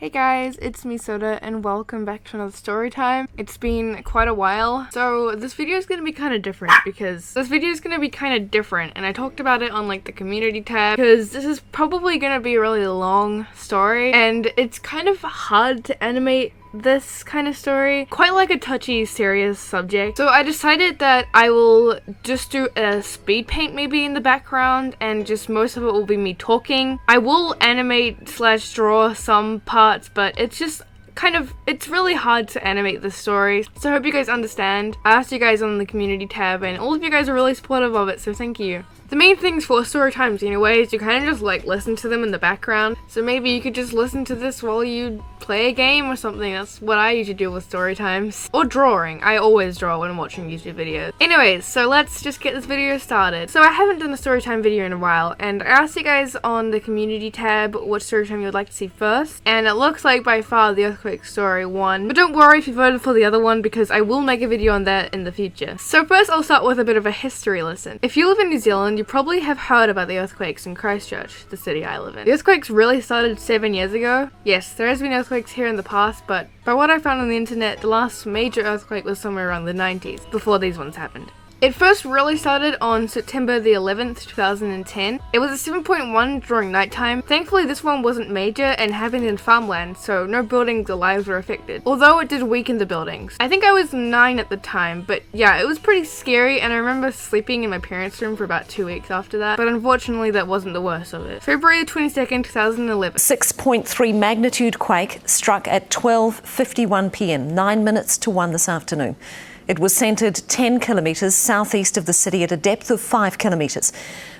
Hey guys, it's me Soda and welcome back to another story time. It's been quite a while, so this video is going to be kind of different and I talked about it on like the community tab because this is probably going to be a really long story and it's kind of hard to animate this kind of story, quite like a touchy, serious subject. So I decided that I will just do a speed paint maybe in the background and just most of it will be me talking. I will animate / draw some parts, but it's really hard to animate this story. So I hope you guys understand. I asked you guys on the community tab and all of you guys are really supportive of it, so thank you. The main things for story times anyway is you kind of just like listen to them in the background. So maybe you could just listen to this while you play a game or something. That's what I usually do with story times. Or drawing. I always draw when I'm watching YouTube videos. Anyways, so let's just get this video started. So I haven't done a story time video in a while and I asked you guys on the community tab what story time you would like to see first. And it looks like by far the earthquake story won. But don't worry if you voted for the other one because I will make a video on that in the future. So first I'll start with a bit of a history lesson. If you live in New Zealand, you probably have heard about the earthquakes in Christchurch, the city I live in. The earthquakes really started 7 years ago. Yes, there has been earthquakes here in the past, but by what I found on the internet, the last major earthquake was somewhere around the 90s, before these ones happened. It first really started on September the 11th, 2010. It was a 7.1 during nighttime. Thankfully this one wasn't major and happened in farmland, so no buildings or lives were affected. Although it did weaken the buildings. I think I was 9 at the time, but yeah, it was pretty scary and I remember sleeping in my parents' room for about 2 weeks after that, but unfortunately that wasn't the worst of it. February 22nd, 2011. 6.3 magnitude quake struck at 12:51 p.m, 9 minutes to 1 this afternoon. It was centred 10 kilometres southeast of the city at a depth of 5 kilometres.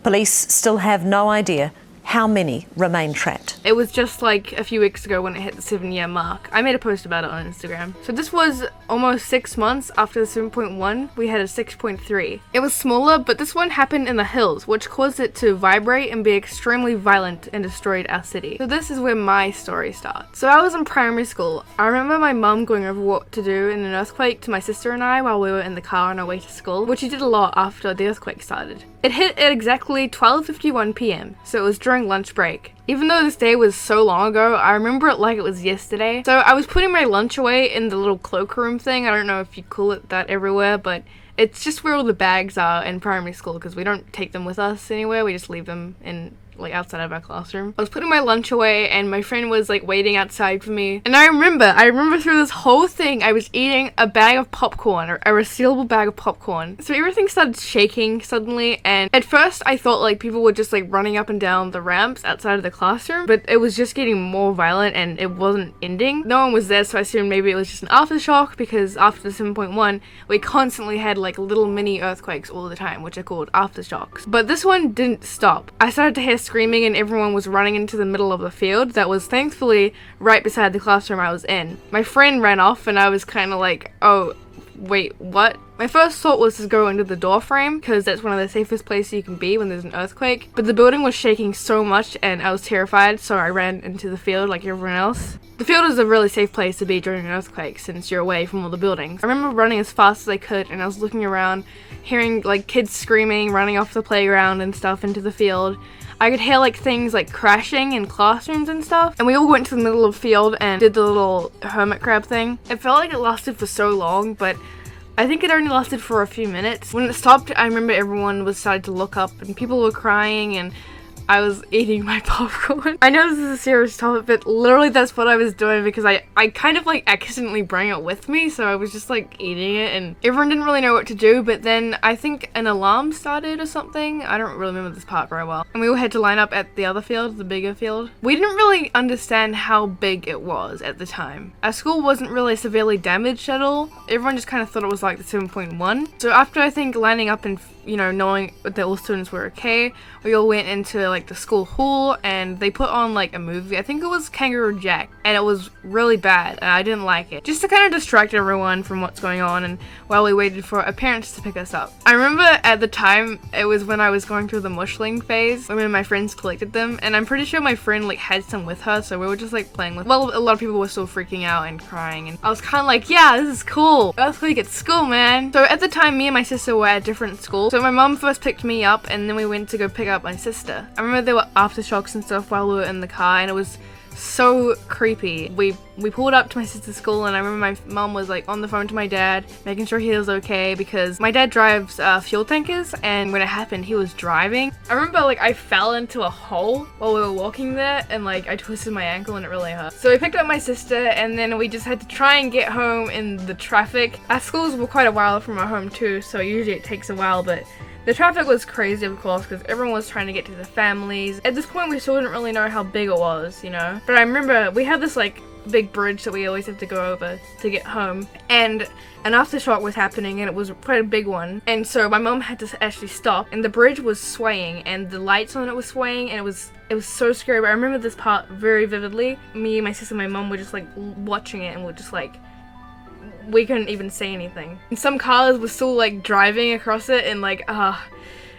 Police still have no idea how many remain trapped. It was just like a few weeks ago when it hit the 7-year mark. I made a post about it on Instagram. So this was almost 6 months after the 7.1, we had a 6.3. It was smaller, but this one happened in the hills, which caused it to vibrate and be extremely violent and destroyed our city. So this is where my story starts. So I was in primary school. I remember my mum going over what to do in an earthquake to my sister and I while we were in the car on our way to school, which she did a lot after the earthquake started. It hit at exactly 12:51 p.m, so it was during lunch break. Even though this day was so long ago, I remember it like it was yesterday. So I was putting my lunch away in the little cloakroom thing. I don't know if you call it that everywhere, but it's just where all the bags are in primary school because we don't take them with us anywhere. We just leave them in like outside of our classroom. I was putting my lunch away and my friend was like waiting outside for me. And I remember through this whole thing, I was eating a bag of popcorn, or a resealable bag of popcorn. So everything started shaking suddenly. And at first I thought like people were just like running up and down the ramps outside of the classroom, but it was just getting more violent and it wasn't ending. No one was there, so I assumed maybe it was just an aftershock because after the 7.1, we constantly had like little mini earthquakes all the time, which are called aftershocks. But this one didn't stop. I started to hear screaming and everyone was running into the middle of the field that was thankfully right beside the classroom I was in. My friend ran off and I was kind of like, oh, wait, what? My first thought was to go into the door frame because that's one of the safest places you can be when there's an earthquake, but the building was shaking so much and I was terrified, so I ran into the field like everyone else. The field is a really safe place to be during an earthquake since you're away from all the buildings. I remember running as fast as I could and I was looking around, hearing like kids screaming, running off the playground and stuff into the field. I could hear like things like crashing in classrooms and stuff, and we all went to the middle of the field and did the little hermit crab thing. It felt like it lasted for so long, but I think it only lasted for a few minutes. When it stopped, I remember everyone was starting to look up and people were crying and I was eating my popcorn. I know this is a serious topic, but literally that's what I was doing because I kind of like accidentally brought it with me, so I was just like eating it and everyone didn't really know what to do, but then I think an alarm started or something. I don't really remember this part very well. And we all had to line up at the other field, the bigger field. We didn't really understand how big it was at the time. Our school wasn't really severely damaged at all. Everyone just kind of thought it was like the 7.1. So after I think lining up and knowing that all students were okay, we all went into like the school hall and they put on like a movie. I think it was Kangaroo Jack, and it was really bad and I didn't like it. Just to kind of distract everyone from what's going on and while we waited for our parents to pick us up. I remember at the time, it was when I was going through the mushling phase, when my friends collected them, and I'm pretty sure my friend like had some with her, so we were just like playing with, well, a lot of people were still freaking out and crying, and I was kind of like, yeah, this is cool. Earthquake at school, man. So at the time, me and my sister were at different schools. So my mum first picked me up and then we went to go pick up my sister. I remember there were aftershocks and stuff while we were in the car and it was so creepy. We pulled up to my sister's school, and I remember my mom was like on the phone to my dad, making sure he was okay, because my dad drives fuel tankers, and when it happened, he was driving. I remember like I fell into a hole while we were walking there, and like I twisted my ankle and it really hurt. So we picked up my sister, and then we just had to try and get home in the traffic. Our schools were quite a while from our home too, so usually it takes a while, but the traffic was crazy, of course, because everyone was trying to get to their families. At this point, we still didn't really know how big it was, you know? But I remember we had this, like, big bridge that we always have to go over to get home. And an aftershock was happening, and it was quite a big one. And so my mom had to actually stop, and the bridge was swaying, and the lights on it was swaying, and it was so scary. But I remember this part very vividly. Me, my sister, and my mom were just, like, watching it, and we're just, like, we couldn't even say anything. And some cars were still like driving across it, and like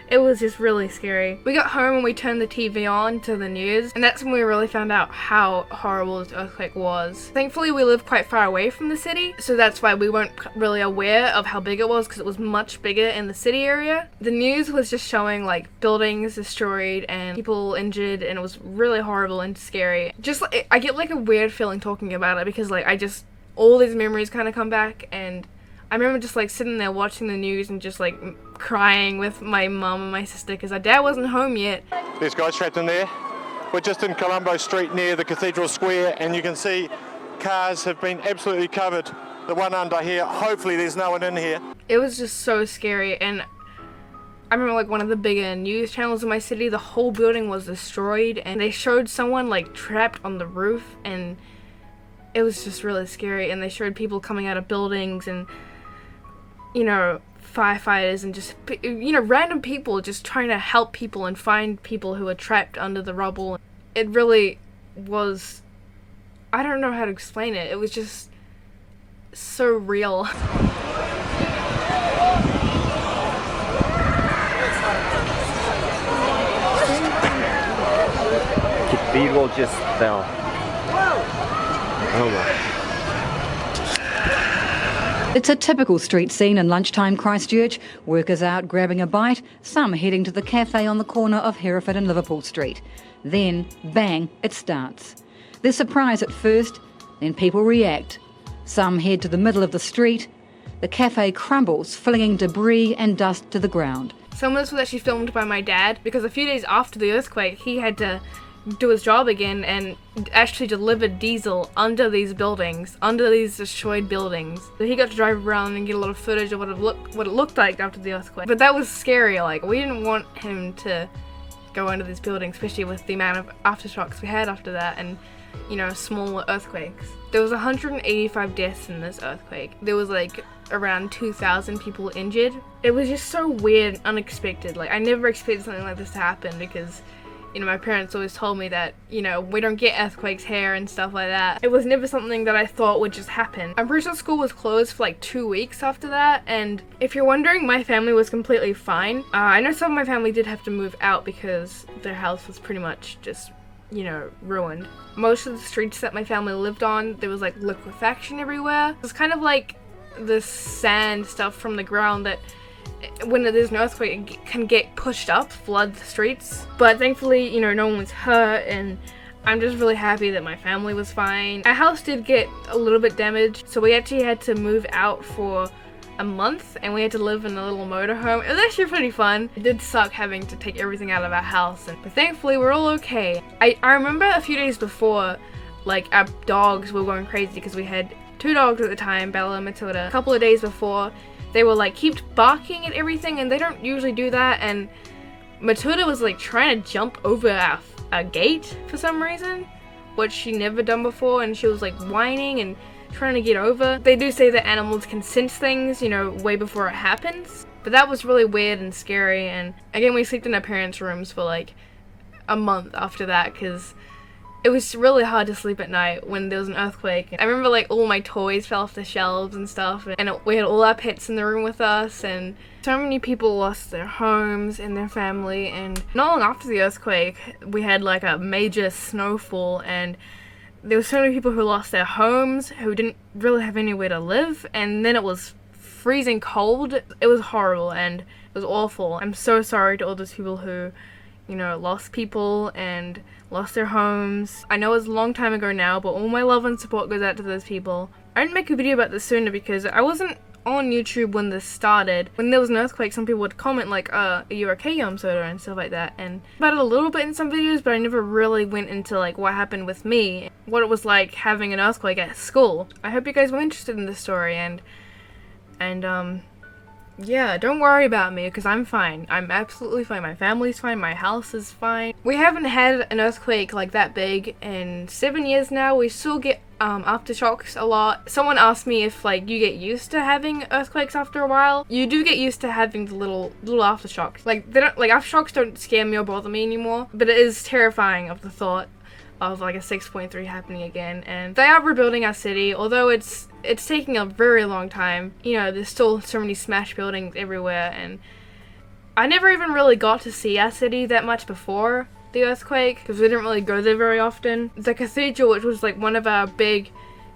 it was just really scary. We got home and we turned the TV on to the news, and that's when we really found out how horrible this earthquake was. Thankfully we live quite far away from the city, so that's why we weren't really aware of how big it was, because it was much bigger in the city area. The news was just showing like buildings destroyed and people injured, and it was really horrible and scary. Just like, I get like a weird feeling talking about it, because like all these memories kind of come back, and I remember just like sitting there watching the news and just like crying with my mum and my sister, because our dad wasn't home yet. There's guys trapped in there. We're just in Colombo Street near the Cathedral Square, and you can see cars have been absolutely covered. The one under here, hopefully there's no one in here. It was just so scary, and I remember like one of the bigger news channels in my city, the whole building was destroyed, and they showed someone like trapped on the roof, and it was just really scary. And they showed people coming out of buildings, and you know, firefighters, and just, you know, random people just trying to help people and find people who are trapped under the rubble. It really was, I don't know how to explain it. It was just so real. Cathedral just fell. Oh my. It's a typical street scene in lunchtime Christchurch. Workers out grabbing a bite, some heading to the cafe on the corner of Hereford and Liverpool Street. Then, bang, it starts. They're surprised at first, then people react. Some head to the middle of the street. The cafe crumbles, flinging debris and dust to the ground. Some of this was actually filmed by my dad, because a few days after the earthquake, he had to do his job again and actually deliver diesel under these buildings, under these destroyed buildings. So he got to drive around and get a lot of footage of what it looked like after the earthquake. But that was scary. Like, we didn't want him to go under these buildings, especially with the amount of aftershocks we had after that, and you know, smaller earthquakes. There was 185 deaths in this earthquake. There was like around 2,000 people injured. It was just so weird and unexpected. Like, I never expected something like this to happen, because you know, my parents always told me that, you know, we don't get earthquakes here and stuff like that. It was never something that I thought would just happen. I'm pretty sure school was closed for like 2 weeks after that, and if you're wondering, my family was completely fine. I know some of my family did have to move out because their house was pretty much just, you know, ruined. Most of the streets that my family lived on, there was like liquefaction everywhere. It was kind of like this sand stuff from the ground that when there's an earthquake, it can get pushed up, flood the streets. But thankfully, you know, no one was hurt, and I'm just really happy that my family was fine. Our house did get a little bit damaged, so we actually had to move out for a month, and we had to live in a little motorhome. It was actually pretty fun. It did suck having to take everything out of our house, but thankfully we're all okay. I remember a few days before, like, our dogs were going crazy, because we had 2 dogs at the time, Bella and Matilda. A couple of days before, they were like keep barking at everything, and they don't usually do that, and Matilda was like trying to jump over our gate for some reason, which she never done before, and she was like whining and trying to get over. They do say that animals can sense things, you know, way before it happens, but that was really weird and scary. And again, we slept in our parents' rooms for like a month after that, because it was really hard to sleep at night when there was an earthquake. I remember like all my toys fell off the shelves and stuff, and we had all our pets in the room with us, and so many people lost their homes and their family. And not long after the earthquake, we had like a major snowfall, and there were so many people who lost their homes, who didn't really have anywhere to live, and then it was freezing cold. It was horrible and it was awful. I'm so sorry to all those people who, you know, lost people and lost their homes. I know it's a long time ago now, but all my love and support goes out to those people. I didn't make a video about this sooner because I wasn't on YouTube when this started. When there was an earthquake, some people would comment like, are you okay, Yum Soda, and stuff like that, and about it a little bit in some videos, but I never really went into like what happened with me, what it was like having an earthquake at school. I hope you guys were interested in this story, and yeah, don't worry about me because I'm fine. I'm absolutely fine. My family's fine. My house is fine. We haven't had an earthquake like that big in 7 years now. We still get aftershocks a lot. Someone asked me if like you get used to having earthquakes after a while. You do get used to having the little aftershocks. Like aftershocks don't scare me or bother me anymore, but it is terrifying of the thought of like a 6.3 happening again. And they are rebuilding our city, although it's taking a very long time. You know, there's still so many smashed buildings everywhere, and I never even really got to see our city that much before the earthquake because we didn't really go there very often. The cathedral, which was like one of our big,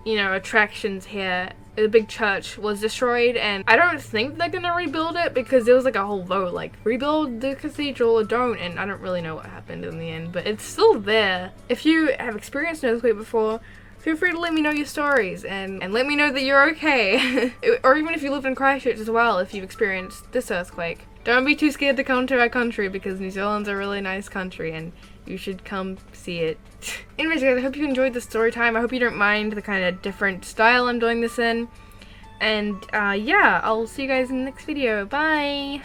you know, attractions here, the big church, was destroyed, and I don't think they're gonna rebuild it because there was like a whole vote like rebuild the cathedral or don't, and I don't really know what happened in the end, but it's still there. If you have experienced an earthquake before, feel free to let me know your stories and let me know that you're okay. Or even if you live in Christchurch as well, if you've experienced this earthquake. Don't be too scared to come to our country because New Zealand's a really nice country and you should come see it. Anyways guys, I hope you enjoyed the story time. I hope you don't mind the kind of different style I'm doing this in. And yeah, I'll see you guys in the next video. Bye!